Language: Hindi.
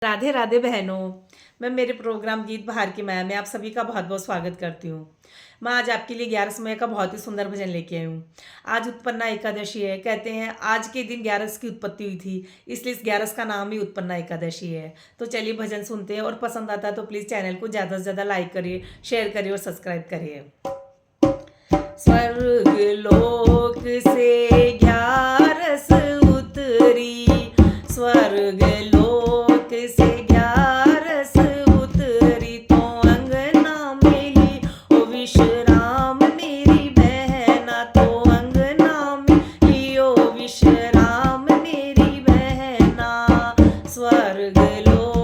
राधे राधे बहनों। मैं मेरे प्रोग्राम गीत बहार की माया में आप सभी का बहुत बहुत स्वागत करती हूँ। मैं आज आपके लिए 11 समय का बहुत ही सुंदर भजन लेके आई हूँ। आज उत्पन्ना एकादशी है। कहते हैं आज के दिन 11 की उत्पत्ति हुई थी, इसलिए इस 11 का नाम ही उत्पन्ना एकादशी है। तो चलिए भजन सुनते हैं, और पसंद आता है तो प्लीज़ चैनल को ज़्यादा से ज़्यादा लाइक करिए, शेयर करिए और सब्सक्राइब करिए। स्वर्ग लोक से 11 उतरी, स्वर्ग लोक से 11 उतरी, तो अंगना मिली ओ विश्राम मेरी बहना, तो अंगना मिली ओ विश्राम मेरी बहना। स्वर्ग लोक